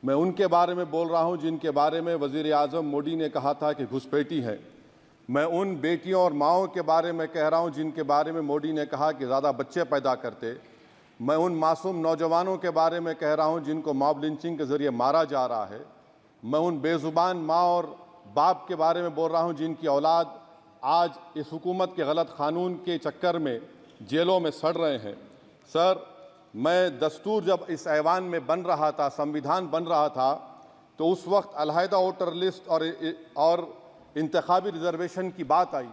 मैं उनके बारे में बोल रहा हूं जिनके बारे में वज़ीर आज़म मोदी ने कहा था कि घुसपैठी हैं। मैं उन बेटियों और माओं के बारे में कह रहा हूं जिनके बारे में मोदी ने कहा कि ज़्यादा बच्चे पैदा करते। मैं उन मासूम नौजवानों के बारे में कह रहा हूं जिनको मॉब लिंचिंग के ज़रिए मारा जा रहा है। मैं उन बेज़ुबान माँ और बाप के बारे में बोल रहा हूं जिनकी औलाद आज इस हुकूमत के गलत कानून के चक्कर में जेलों में सड़ रहे हैं। सर, मैं दस्तूर जब इस ऐवान में बन रहा था, संविधान बन रहा था, तो उस वक्त अलहदा वोटर लिस्ट और इंतखाबी रिजर्वेशन की बात आई।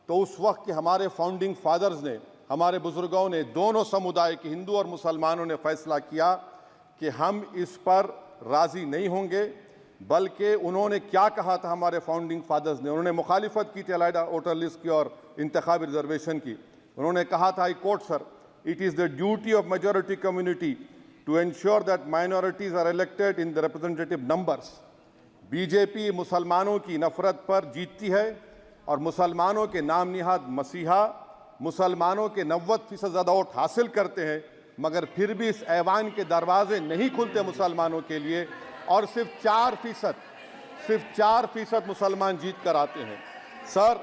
तो उस वक्त के हमारे फाउंडिंग फादर्स ने, हमारे बुजुर्गों ने, दोनों समुदाय के हिंदू और मुसलमानों ने फैसला किया कि हम इस पर राज़ी नहीं होंगे। बल्कि उन्होंने क्या कहा था हमारे फाउंडिंग फादर्स ने, उन्होंने मुखालिफत की थी अलहदा वोटर लिस्ट की और इंतखाबी रिजर्वेशन की। उन्होंने कहा था, I quote sir, it is the duty of majority community to ensure that minorities are elected in the representative numbers. BJP मुसलमानों की नफरत पर जीतती है और मुसलमानों के नाम निहाद मसीहा मुसलमानों के 90% ज़्यादा वोट हासिल करते हैं, मगर फिर भी इस ऐवान के दरवाजे नहीं खुलते मुसलमानों के लिए और सिर्फ 4% मुसलमान जीत कर आते हैं। सर,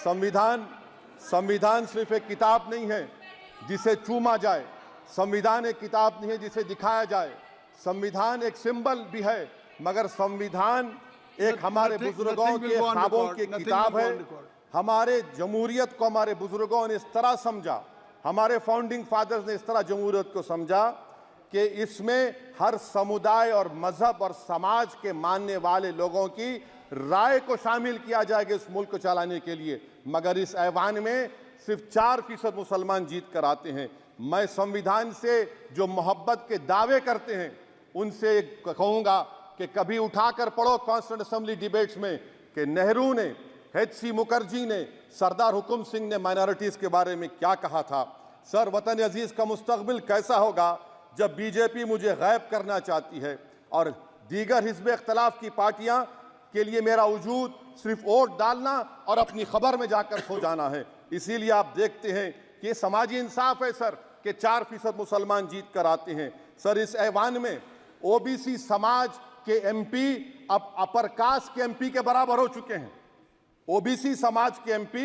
संविधान सिर्फ एक किताब नहीं है जिसे चूमा जाए, संविधान एक किताब नहीं है जिसे दिखाया जाए, संविधान एक सिंबल भी है, मगर संविधान एक हमारे बुजुर्गों के ख्वाबों की किताब है। हमारे जमहूरियत को हमारे बुजुर्गों ने इस तरह समझा, हमारे फाउंडिंग फादर्स ने इस तरह जमहूरियत को समझा कि इसमें हर समुदाय और मजहब और समाज के मानने वाले लोगों की राय को शामिल किया जाएगा इस मुल्क को चलाने के लिए। मगर इस ऐवान में सिर्फ 4% मुसलमान जीत कर आते हैं। मैं संविधान से जो मोहब्बत के दावे करते हैं उनसे कहूँगा कि कभी उठाकर पढ़ो कॉन्स्टिट्यूएंट असेंबली डिबेट्स में कि नेहरू ने, HC मुखर्जी ने, सरदार हुकुम सिंह ने माइनॉरिटीज़ के बारे में क्या कहा था। सर, वतन अजीज़ का मुस्तकबिल कैसा होगा जब बीजेपी मुझे गायब करना चाहती है और दीगर हिज़्ब इख्तिलाफ की पार्टियाँ के लिए मेरा वजूद सिर्फ वोट डालना और अपनी खबर में जाकर सो जाना है। इसीलिए आप देखते हैं कि ये समाजी इंसाफ है सर कि 4% मुसलमान जीत कर आते हैं। सर, इस ऐवान में OBC समाज के MP अब अपर कास्ट के MP के बराबर हो चुके हैं। OBC समाज के MP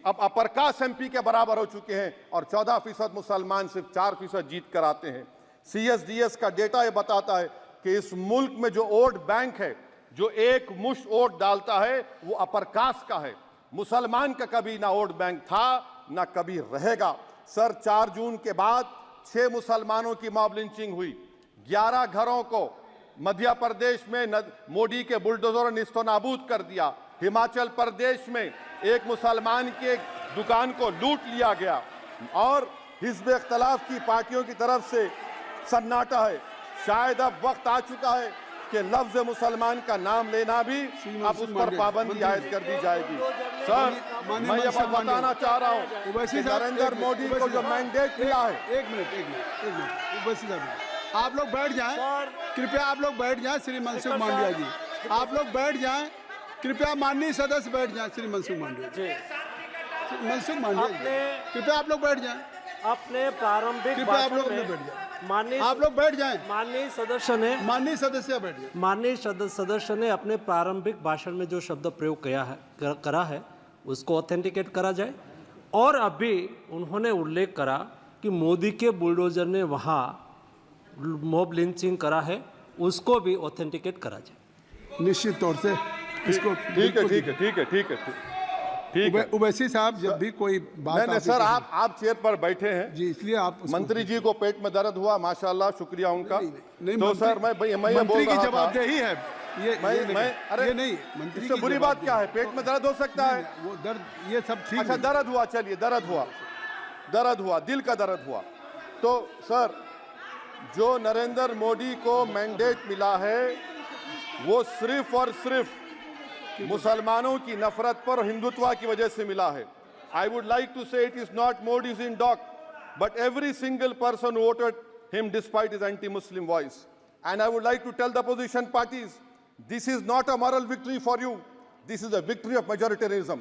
अब अपर कास्ट MP के बराबर हो चुके हैं और 14% मुसलमान सिर्फ 4% जीत कर आते हैं। CSDS का डेटा ये बताता है कि इस मुल्क में जो वोट बैंक है, जो एक मुश्त वोट डालता है, वो अपर कास्ट का है। मुसलमान का कभी ना वोट बैंक था ना कभी रहेगा। सर, 4 जून के बाद 6 मुसलमानों की मॉब लिंचिंग हुई। 11 घरों को मध्य प्रदेश में मोदी के बुलडोजर ने निस्तो नाबूद कर दिया। हिमाचल प्रदेश में एक मुसलमान की एक दुकान को लूट लिया गया और हिज़्ब इख्तिलाफ की पार्टियों की तरफ से सन्नाटा है। शायद अब वक्त आ चुका है कि लफ्ज मुसलमान का नाम लेना भी अब उस पर पाबंदी आयद कर दी जाएगी। सर, मैं ये बात बताना चाह रहा हूँ कि नरेंद्र मोदी को जो मैंडेट मिला है। एक मिनट, आप लोग बैठ जाएं, कृपया आप लोग बैठ जाएं। श्री मनसुख मांडविया जी, आप लोग बैठ जाएं, कृपया माननीय सदस्य बैठ जाएं। श्री मनसुख मांडविया जी, कृपया आप लोग बैठ जाएं। अपने प्रारंभिक आप लोग बैठ जाएं, आप लोग बैठ जाएं। माननीय सदस्य ने अपने प्रारंभिक भाषण में जो शब्द प्रयोग करा है उसको ऑथेंटिकेट करा जाए। और अभी उन्होंने उल्लेख करा कि मोदी के बुलडोजर ने वहाँ मॉब लिंचिंग करा है, उसको भी ऑथेंटिकेट करा जाए। निश्चित तौर से इसको ठीक है। उवैसी साहब, जब भी कोई बात नहीं सर, आप चेयर पर बैठे हैं जी, इसलिए आप मंत्री जी को पेट में दर्द हुआ, माशाल्लाह, शुक्रिया उनका। नहीं, तो सर मैं ये बोल रहा था, जवाबदेही है अरे नहीं, मंत्री इससे बुरी बात क्या है? पेट में दर्द हो सकता है, वो दर्द, ये सब ठीक। अच्छा, दर्द हुआ, चलिए दर्द हुआ, दिल का दर्द हुआ। तो सर, जो नरेंद्र मोदी को मैंडेट मिला है वो सिर्फ और सिर्फ मुसलमानों की नफरत पर हिंदुत्व की वजह से मिला है। I would like to say it is not Modi's in dock, but every single person who voted him despite his anti-Muslim voice. And I would like to tell the opposition parties, this is not a moral victory for you. This is a victory of majoritarianism.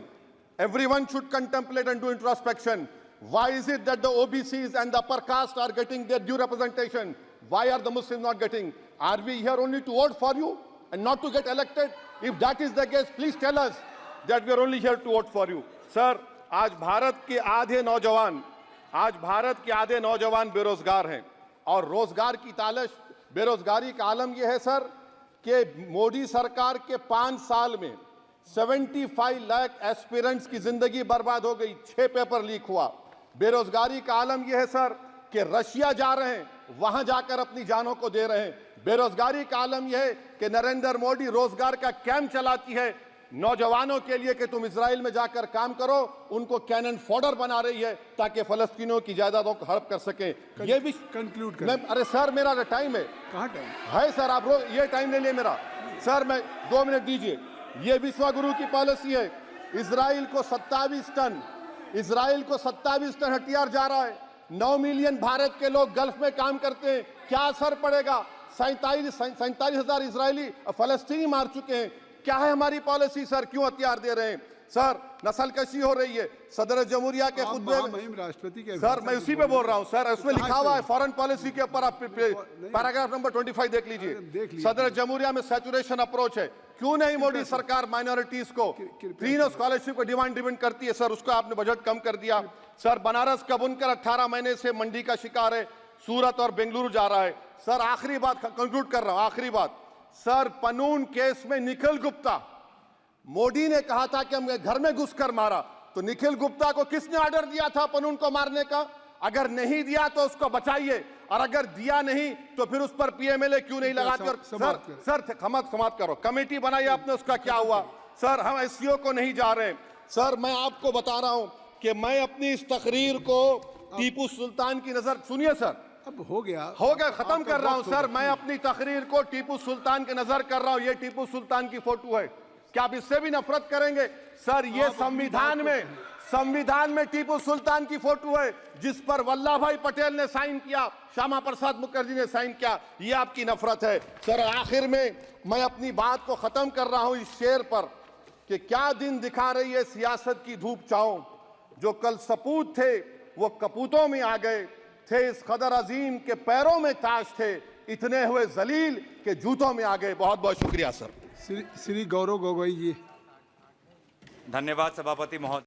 Everyone should contemplate and do introspection. Why is it that the OBCs and the upper caste are getting their due representation? Why are the Muslims not getting? Are we here only to vote for you and not to get elected? If that is the case, please tell us that we are only here to vote for you. Sir, आज भारत के आधे नौजवान बेरोजगार हैं और रोजगार की तालाश, बेरोजगारी का आलम यह है सर कि मोदी सरकार के 5 साल में 75 लाख एस्पिरेंट्स की जिंदगी बर्बाद हो गई, 6 पेपर लीक हुआ। बेरोजगारी का आलम यह है सर कि रशिया जा रहे हैं, वहां जाकर अपनी जानों को दे रहे हैं। बेरोजगारी का आलम यह है कि नरेंद्र मोदी रोजगार का कैंप चलाती है नौजवानों के लिए कि तुम इजराइल में जाकर काम करो, उनको कैनन फॉडर बना रही है ताकि फलस्तीनियों की जायदादों को हड़प कर सके। ये भी कंक्लूड करें। अरे सर मेरा टाइम है। कहाँ टाइम है सर? आप ये टाइम ले लिए मेरा। सर मैं 2 मिनट दीजिए। ये विश्वगुरु की पॉलिसी है। इजराइल को 27 टन हथियार जा रहा है। 9 मिलियन भारत के लोग गल्फ में काम करते हैं, क्या असर पड़ेगा? 47,000 इजरायली फलस्तीनी मार चुके हैं। क्या है हमारी पॉलिसी सर? क्यों हथियार दे रहे हैं सर? नस्लकशी हो रही है। सदर जमहूरिया के खुतबे में राष्ट्रपति के सर मैं उसी पे बोल रहा हूं सर, उसमें लिखा हुआ है फॉरेन पॉलिसी के ऊपर, आप पैराग्राफ नंबर 25 देख लीजिए। सदर जमहूरिया में सैचुरेशन अप्रोच है। क्यों नहीं मोदी सरकार माइनॉरिटीज को फ्री स्कॉलरशिप को डिमांड करती है सर? उसको आपने बजट कम कर दिया। सर बनारस का बुनकर 18 महीने से मंडी का शिकार है, सूरत और बेंगलुरु जा रहा है। सर आखिरी बात कंक्लूड कर रहा हूं, आखिरी बात सर, पनून केस में निखिल गुप्ता, मोदी ने कहा था कि हम घर में घुसकर मारा, तो निखिल गुप्ता को किसने ऑर्डर दिया था पनून को मारने का? अगर नहीं दिया तो उसको बचाइए, और अगर दिया नहीं तो फिर उस पर पीएमएलए क्यों नहीं लगाते? और सर समाप्त करो। कमेटी बनाई आपने, उसका क्या हुआ? सर हम एससीओ को नहीं जा रहे। सर मैं आपको बता रहा हूं कि मैं अपनी इस तकरीर को टीपू सुल्तान की नजर, सुनिए सर, अब हो गया खत्म कर रहा हूं सर। मैं अपनी तकरीर को टीपू सुल्तान के नजर कर रहा हूं। ये टीपू सुल्तान की फोटो है, क्या आप इससे भी नफरत करेंगे? सर ये संविधान में टीपू सुल्तान की फोटो है जिस पर वल्लभ भाई पटेल ने साइन किया, श्यामा प्रसाद मुखर्जी ने साइन किया। ये आपकी नफरत है सर। आखिर में मैं अपनी बात को खत्म कर रहा हूं इस शेर पर कि क्या दिन दिखा रही है सियासत की धूप छांव, जो कल सपूत थे वो कपूतों में आ गए, थे इस कदर अजीम के पैरों में ताज थे, इतने हुए जलील के जूतों में आ गए। बहुत बहुत शुक्रिया सर। श्री गौरव गोगोई जी। धन्यवाद सभापति महोदय।